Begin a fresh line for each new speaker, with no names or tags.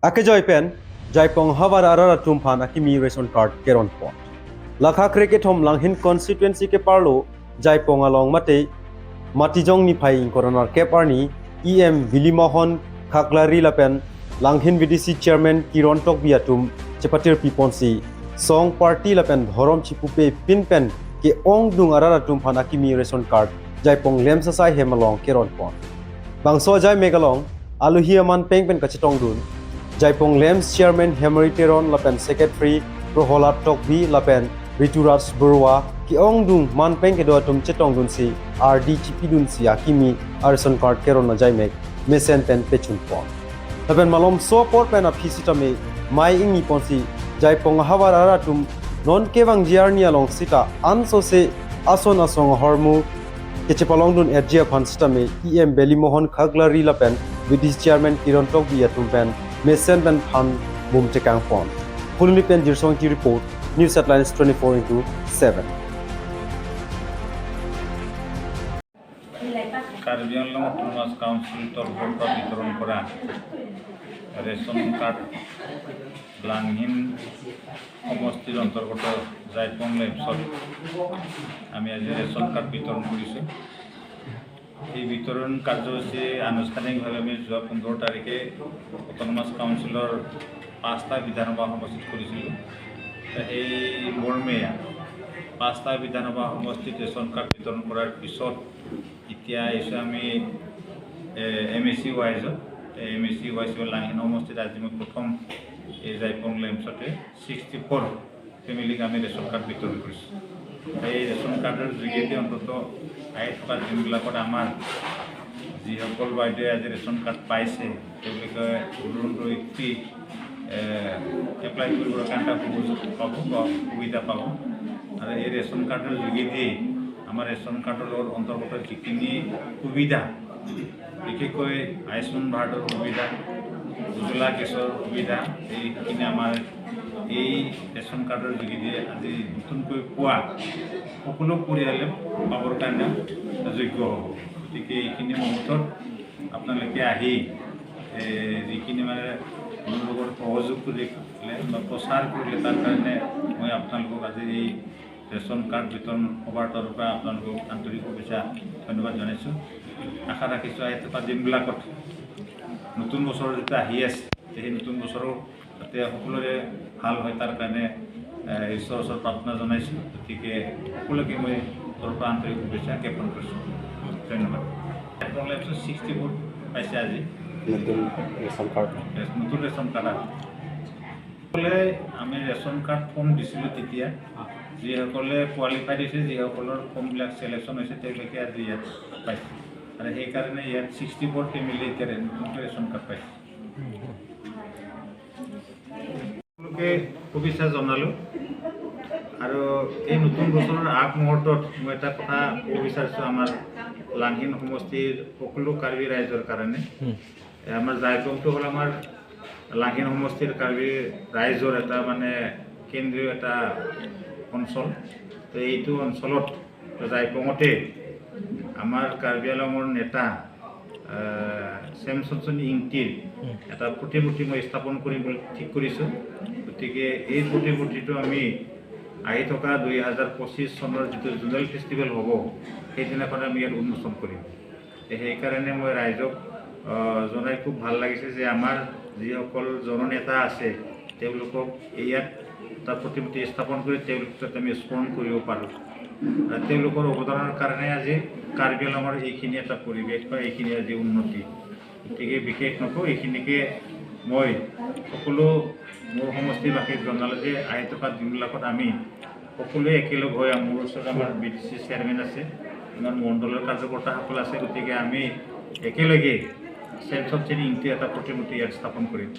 Ake joypen jaipong havar arara tumphan akimi ration card keron pon. Lakha kreke thom langhin constituency ke parlo jaipong along mate matijong ni phai koronar keparni em bilimohon khaklari lapen langhin VDC chairman kiron tok biatum chepatir piponsi song party lapen dhorom chipupe pinpen ke ong dung arara tumphan akimi ration card jaipong lem sasai hemalong keron pon. Bangso jai megalong aluhi aman pengpen kachitong dun Jaipong Lems Chairman Hemery Teron Lapen Secretary Proholat Tokbi Lapen Rituraj Burwa Ki Ong Dung Man Peng Kedo Tum Chetong Dun Si RD Chipi Dun Si Akimi Arson Card Keron na Jaimek Mesen Pen Pechun Pon Lapen Malom So Port Pen Apisita Me Mai Ingi Ponsi Jaipong Havar Aratum Non Kevang Jiarni Along Sita Anso Se Ason Asong Hormu Kechepalong Dun Edjia Pansita Me EM Belimohon Khaglari Lapen Vice Chairman Kiron Tokbi Atum Pen Mesen Ben Pan Bum Tekang Pon. Pulmi Pen Jirsong Ki Report, News Headlines 24/7.
Karbi Anglong autonomous council তৰফৰ পৰা বিতৰণ কৰা ration card Langhin সমষ্টিৰ অন্তৰ্গত জাইপং লেমছত আমি আজি ration card বিতৰণ কৰিছোঁ। এই বিতৰণ কাৰ্যসূচী আনুষ্ঠানিকভাৱে আমি যোৱা 15 তাৰিখে অটোনমাস কাউন্সিলৰ 5টা বিধানসভা সমষ্টিত কৰিছিলোঁ। এই মৰ্মে 5টা বিধানসভা সমষ্টিত ৰেচন কাৰ্ড বিতৰণ কৰাৰ পিছত এতিয়া আহিছোঁ আমি MSC ৱাইজত লাংহিন সমষ্টিত আজি মই প্ৰথম এই জাইপং লেমছতে 64 ফেমিলিক আমি ৰেচন কাৰ্ড বিতৰণ কৰিছোঁ। এই ৰেচন কাৰ্ডৰ যোগেদি অন্তত আহি থকা দিনবিলাকত আমাৰ যিসকল বাইদেৱে আজি ৰেচন কাৰ্ড পাইছে তেওঁলোকে উদুৰন্তী এপ্লাই কৰিবৰ কাৰণে সুযোগ পাব বা সুবিধা পাব। আৰু এই ৰেচন কাৰ্ডৰ যোগেদি আমাৰ ৰেচন কাৰ্ডৰ অন্তৰ্গত যিখিনি সুবিধা বিশেষকৈ আয়ুষ্মান ভাৰতৰ সুবিধা উজ্জ্বলা গেছৰ সুবিধা এইখিনি আমাৰ এই ৰেচন কাৰ্ডৰ যোগেদি আজি নতুনকৈ পোৱা সকলো পৰিয়ালে পাবৰ কাৰণে যোগ্য হ'ব। গতিকে এইখিনি মুহূৰ্তত আপোনালোকে আহি যিখিনি মানে মোৰ লগত সহযোগ কৰিলে বা প্ৰচাৰ কৰিলে তাৰ কাৰণে মই আপোনালোকক আজি এই ৰেচন কাৰ্ড বিতৰণ সভাৰ তৰফৰ পৰা আপোনালোকক আন্তৰিক শুভেচ্ছা ধন্যবাদ জনাইছোঁ। আশা ৰাখিছোঁ আহি থকা দিনবিলাকত নতুন বছৰ যেতিয়া আহি আছে সেই নতুন বছৰো যাতে সকলোৰে ভাল হয় তাৰ কাৰণে ঈশ্বৰৰ ওচৰত প্ৰাৰ্থনা জনাইছোঁ। গতিকে সকলোকে মই তৰফৰ পৰা আন্তৰিক শুভেচ্ছা জ্ঞাপন কৰিছোঁ। ধন্যবাদ। 64 পাইছে আজি নতুন ৰেচন কাৰ্ড সকলে আমি ৰেচন কাৰ্ড ফৰ্ম দিছিলোঁ তেতিয়া যিসকলে কোৱালিফাইড হৈছে যিসকলৰ ফৰ্মবিলাক চিলেকশ্যন হৈছে তেওঁলোকে আজি ইয়াত পাইছে আৰু সেইকাৰণে ইয়াত 64 ফেমিলি এতিয়া নতুনকৈ ৰেচন কাৰ্ড পাইছে। সকলোকে শুভেচ্ছা জনালোঁ। আৰু এই নতুন বছৰৰ আগমুহূৰ্তত মই এটা কথা ক'ব বিচাৰিছোঁ আমাৰ লাংহিন সমষ্টিৰ সকলো কাৰ্বি ৰাইজৰ কাৰণে। আমাৰ জাইপংটো হ'ল আমাৰ লাংহিন সমষ্টিৰ কাৰ্বি ৰাইজৰ এটা মানে কেন্দ্ৰীয় এটা অঞ্চল। তো এইটো অঞ্চলত জাইপঙতে আমাৰ কাৰ্বি আংলঙৰ নেতা চেমচনচনী ইংটিৰ এটা প্ৰতিমূৰ্তি মই স্থাপন কৰিম বুলি ঠিক কৰিছোঁ। গতিকে এই প্ৰতিমূৰ্তিটো আমি আহি থকা 2025 চনৰ যিটো জোনেল ফেষ্টিভেল হ'ব সেইদিনাখন আমি ইয়াত উন্মোচন কৰিম। সেইকাৰণে মই ৰাইজক জনাই খুব ভাল লাগিছে যে আমাৰ যিসকল জননেতা আছে তেওঁলোকক ইয়াত এটা প্ৰতিমূৰ্তি স্থাপন কৰি তেওঁলোকক আমি স্মৰণ কৰিব পাৰোঁ। তেওঁলোকৰ অৱদানৰ কাৰণে আজি কাৰ্বি আংলঙৰ এইখিনি এটা পৰিৱেশ বা এইখিনি আজি উন্নতি। গতিকে বিশেষ নকওঁ, এইখিনিকে মই সকলো মোৰ সমষ্টিবাসীক জনালোঁ যে আহি থকা দিনবিলাকত আমি সকলোৱে একেলগ হৈ মোৰ ওচৰত আমাৰ BDC চেয়াৰমেন আছে, আমাৰ মণ্ডলৰ কাৰ্যকৰ্তাসকল আছে। গতিকে আমি একেলগে চেমচনচনী ইংটিৰ এটা প্ৰতিমূৰ্তি ইয়াত স্থাপন কৰিম।